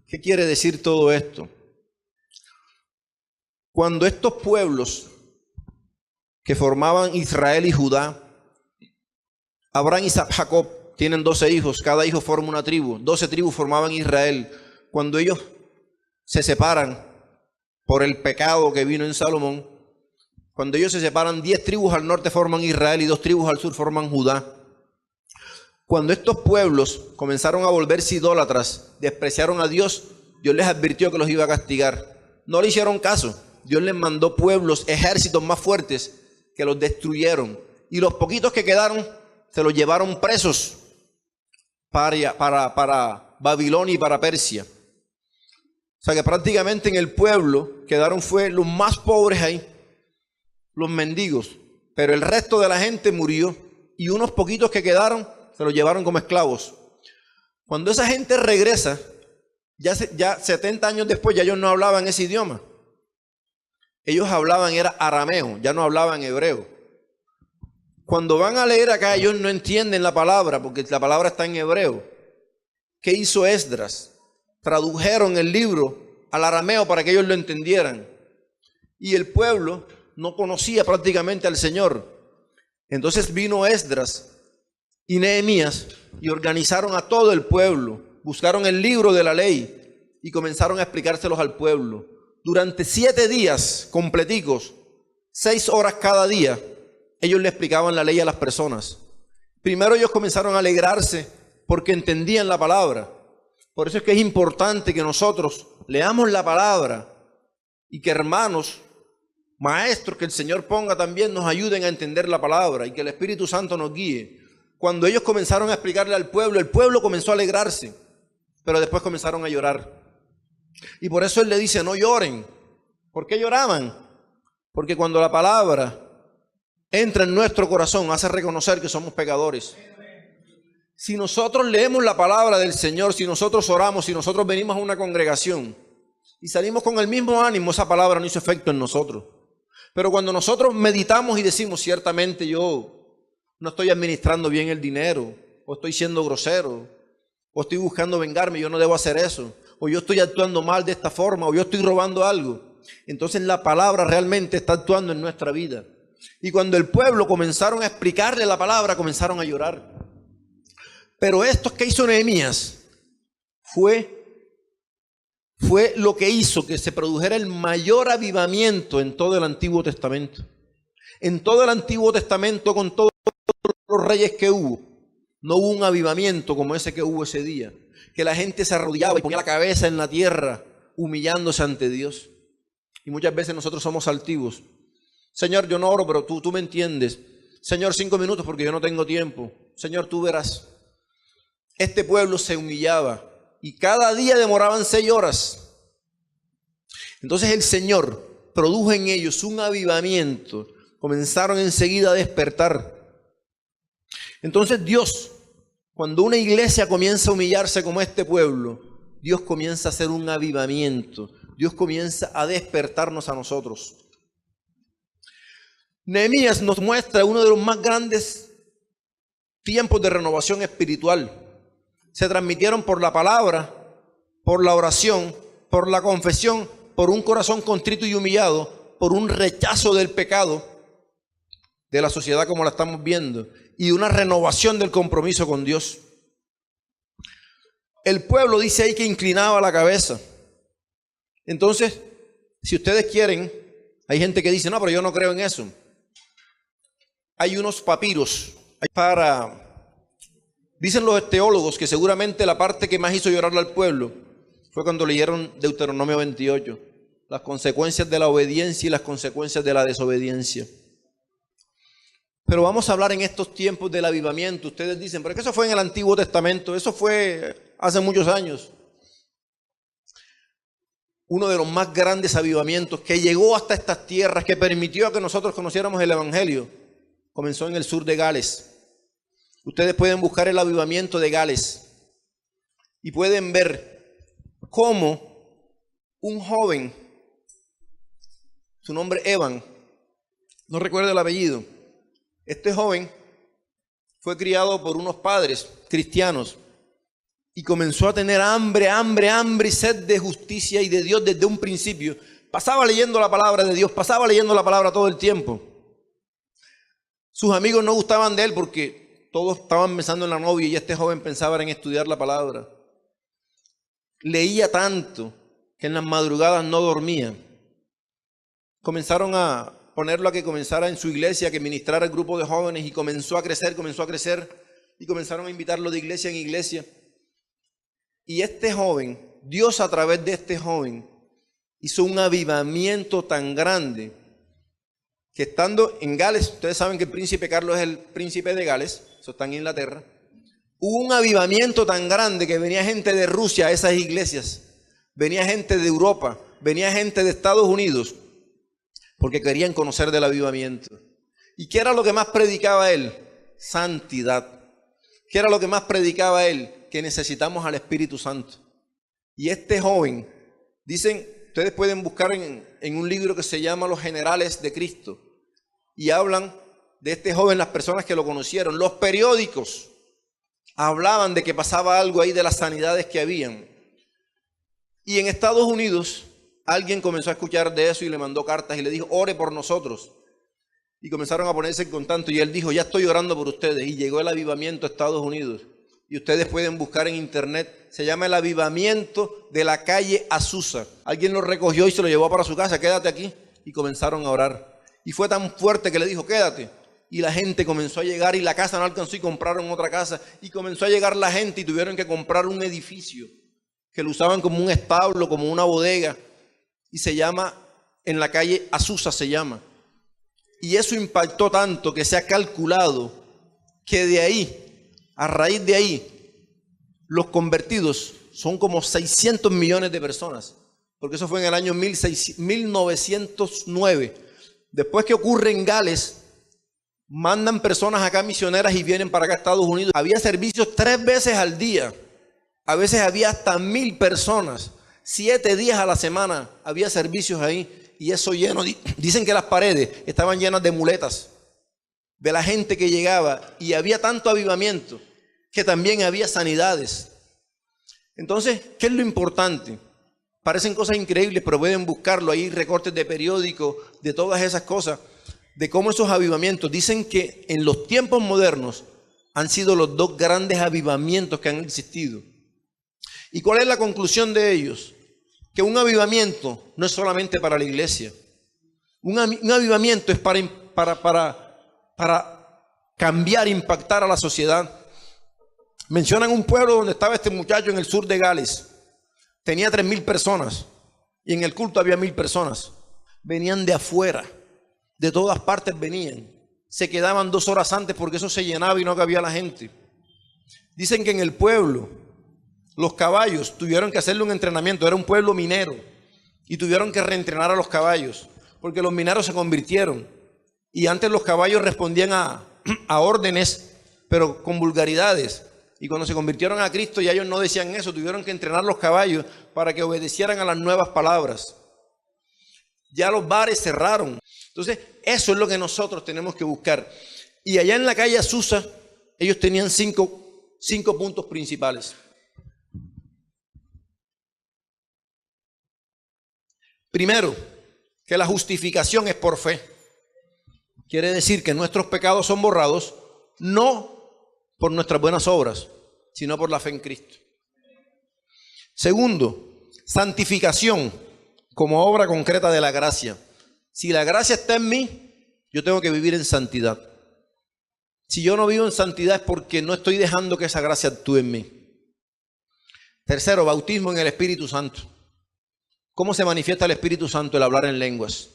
A: ¿Qué quiere decir todo esto? Cuando estos pueblos que formaban Israel y Judá, Abraham, Isaac, Jacob, tienen 12 hijos, cada hijo forma una tribu, 12 tribus formaban Israel. Cuando ellos se separan por el pecado que vino en Salomón, cuando ellos se separan, 10 tribus al norte forman Israel y 2 tribus al sur forman Judá. Cuando estos pueblos comenzaron a volverse idólatras, despreciaron a Dios, Dios les advirtió que los iba a castigar. No le hicieron caso. Dios les mandó pueblos, ejércitos más fuertes que los destruyeron. Y los poquitos que quedaron se los llevaron presos para Babilonia y para Persia. O sea que prácticamente en el pueblo quedaron fue los más pobres ahí, los mendigos. Pero el resto de la gente murió y unos poquitos que quedaron se los llevaron como esclavos. Cuando esa gente regresa, ya 70 años después, ya ellos no hablaban ese idioma. Ellos hablaban, era arameo, ya no hablaban hebreo. Cuando van a leer acá, ellos no entienden la palabra, porque la palabra está en hebreo. ¿Qué hizo Esdras? Tradujeron el libro al arameo para que ellos lo entendieran. Y el pueblo no conocía prácticamente al Señor. Entonces vino Esdras y Nehemías y organizaron a todo el pueblo, buscaron el libro de la ley y comenzaron a explicárselos al pueblo. Durante 7 días completicos, 6 horas cada día, ellos le explicaban la ley a las personas. Primero ellos comenzaron a alegrarse porque entendían la palabra. Por eso es que es importante que nosotros leamos la palabra y que hermanos, maestros que el Señor ponga también nos ayuden a entender la palabra y que el Espíritu Santo nos guíe. Cuando ellos comenzaron a explicarle al pueblo, el pueblo comenzó a alegrarse, pero después comenzaron a llorar. Y por eso Él le dice, no lloren. ¿Por qué lloraban? Porque cuando la palabra entra en nuestro corazón, hace reconocer que somos pecadores. Si nosotros leemos la palabra del Señor, si nosotros oramos, si nosotros venimos a una congregación y salimos con el mismo ánimo, esa palabra no hizo efecto en nosotros. Pero cuando nosotros meditamos y decimos, ciertamente yo no estoy administrando bien el dinero, o estoy siendo grosero, o estoy buscando vengarme, yo no debo hacer eso, o yo estoy actuando mal de esta forma, o yo estoy robando algo, entonces la palabra realmente está actuando en nuestra vida. Y cuando el pueblo comenzaron a explicarle la palabra, comenzaron a llorar. Pero esto que hizo Nehemías fue lo que hizo que se produjera el mayor avivamiento en todo el Antiguo Testamento. En todo el Antiguo Testamento, con todos los reyes que hubo, no hubo un avivamiento como ese que hubo ese día, que la gente se arrodillaba y ponía la cabeza en la tierra, humillándose ante Dios. Y muchas veces nosotros somos altivos. Señor, yo no oro, pero tú me entiendes. Señor, 5 minutos porque yo no tengo tiempo. Señor, tú verás. Este pueblo se humillaba y cada día demoraban 6 horas. Entonces el Señor produjo en ellos un avivamiento. Comenzaron enseguida a despertar. Entonces Dios, cuando una iglesia comienza a humillarse como este pueblo, Dios comienza a hacer un avivamiento. Dios comienza a despertarnos a nosotros. Nehemías nos muestra uno de los más grandes tiempos de renovación espiritual. Se transmitieron por la palabra, por la oración, por la confesión, por un corazón contrito y humillado, por un rechazo del pecado de la sociedad como la estamos viendo y una renovación del compromiso con Dios. El pueblo dice ahí que inclinaba la cabeza. Entonces, si ustedes quieren, hay gente que dice, no, pero yo no creo en eso. Hay unos papiros dicen los teólogos que seguramente la parte que más hizo llorar al pueblo fue cuando leyeron Deuteronomio 28, las consecuencias de la obediencia y las consecuencias de la desobediencia. Pero vamos a hablar en estos tiempos del avivamiento. Ustedes dicen, pero es que eso fue en el Antiguo Testamento, eso fue hace muchos años. Uno de los más grandes avivamientos que llegó hasta estas tierras, que permitió que nosotros conociéramos el Evangelio, comenzó en el sur de Gales. Ustedes pueden buscar el avivamiento de Gales y pueden ver cómo un joven, su nombre Evan, no recuerdo el apellido, este joven fue criado por unos padres cristianos y comenzó a tener hambre y sed de justicia y de Dios desde un principio. Pasaba leyendo la palabra de Dios, pasaba leyendo la palabra todo el tiempo. Sus amigos no gustaban de él porque todos estaban pensando en la novia y este joven pensaba en estudiar la palabra. Leía tanto que en las madrugadas no dormía. Comenzaron a ponerlo a que comenzara en su iglesia, que ministrara el grupo de jóvenes y comenzó a crecer y comenzaron a invitarlo de iglesia en iglesia. Y este joven, Dios a través de este joven, hizo un avivamiento tan grande que estando en Gales, ustedes saben que el príncipe Carlos es el príncipe de Gales, eso está en Inglaterra, hubo un avivamiento tan grande que venía gente de Rusia a esas iglesias, venía gente de Europa, venía gente de Estados Unidos, porque querían conocer del avivamiento. ¿Y qué era lo que más predicaba él? Santidad. ¿Qué era lo que más predicaba él? Que necesitamos al Espíritu Santo. Y este joven, dicen, ustedes pueden buscar en un libro que se llama Los Generales de Cristo, y hablan de este joven, las personas que lo conocieron. Los periódicos hablaban de que pasaba algo ahí de las sanidades que habían. Y en Estados Unidos alguien comenzó a escuchar de eso y le mandó cartas y le dijo, ore por nosotros. Y comenzaron a ponerse en contacto y él dijo, ya estoy orando por ustedes. Y llegó el avivamiento a Estados Unidos. Y ustedes pueden buscar en internet, se llama el avivamiento de la calle Azusa. Alguien lo recogió y se lo llevó para su casa, quédate aquí. Y comenzaron a orar. Y fue tan fuerte que le dijo, quédate. Y la gente comenzó a llegar y la casa no alcanzó y compraron otra casa. Y comenzó a llegar la gente y tuvieron que comprar un edificio que lo usaban como un establo, como una bodega. Y se llama, en la calle Azusa se llama. Y eso impactó tanto que se ha calculado que de ahí, a raíz de ahí, los convertidos son como 600 millones de personas. Porque eso fue en el año 1909. Después que ocurre en Gales, mandan personas acá misioneras y vienen para acá a Estados Unidos. Había servicios 3 veces al día. A veces había hasta 1000 personas. 7 días a la semana había servicios ahí. Y eso lleno, dicen que las paredes estaban llenas de muletas de la gente que llegaba. Y había tanto avivamiento que también había sanidades. Entonces, ¿qué es lo importante? Parecen cosas increíbles, pero pueden buscarlo. Hay recortes de periódicos, de todas esas cosas, de cómo esos avivamientos. Dicen que en los tiempos modernos han sido los 2 grandes avivamientos que han existido. ¿Y cuál es la conclusión de ellos? Que un avivamiento no es solamente para la iglesia. Un avivamiento es para
B: para cambiar, impactar a la sociedad. Mencionan un pueblo donde estaba este muchacho en el sur de Gales. Tenía 3,000 personas y en el culto había 1,000 personas. Venían de afuera, de todas partes venían. Se quedaban 2 horas antes porque eso se llenaba y no cabía la gente. Dicen que en el pueblo los caballos tuvieron que hacerle un entrenamiento. Era un pueblo minero y tuvieron que reentrenar a los caballos porque los mineros se convirtieron. Y antes los caballos respondían a órdenes, pero con vulgaridades. Y cuando se convirtieron a Cristo ya ellos no decían eso, tuvieron que entrenar los caballos para que obedecieran a las nuevas palabras. Ya los bares cerraron. Entonces, eso es lo que nosotros tenemos que buscar. Y allá en la calle Azusa, ellos tenían cinco puntos principales. Primero, que la justificación es por fe. Quiere decir que nuestros pecados son borrados, no por nuestras buenas obras, sino por la fe en Cristo. Segundo, santificación como obra concreta de la gracia. Si la gracia está en mí, yo tengo que vivir en santidad. Si yo no vivo en santidad es porque no estoy dejando que esa gracia actúe en mí. Tercero, bautismo en el Espíritu Santo. ¿Cómo se manifiesta el Espíritu Santo? El hablar en lenguas.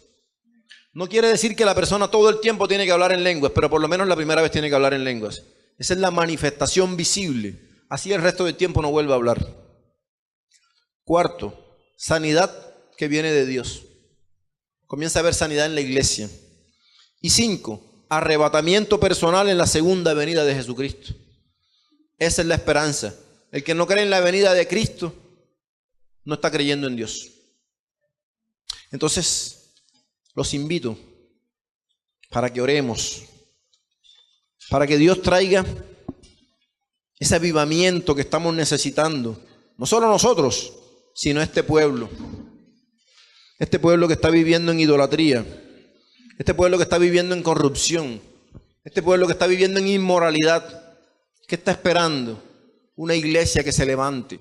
B: No quiere decir que la persona todo el tiempo tiene que hablar en lenguas, pero por lo menos la primera vez tiene que hablar en lenguas. Esa es la manifestación visible. Así el resto del tiempo no vuelve a hablar. Cuarto, sanidad que viene de Dios. Comienza a haber sanidad en la iglesia. Y 5, arrebatamiento personal en la segunda venida de Jesucristo. Esa es la esperanza. El que no cree en la venida de Cristo no está creyendo en Dios. Entonces, los invito para que oremos, para que Dios traiga ese avivamiento que estamos necesitando. No solo nosotros, sino este pueblo. Este pueblo que está viviendo en idolatría. Este pueblo que está viviendo en corrupción. Este pueblo que está viviendo en inmoralidad. ¿Qué está esperando? Una iglesia que se levante.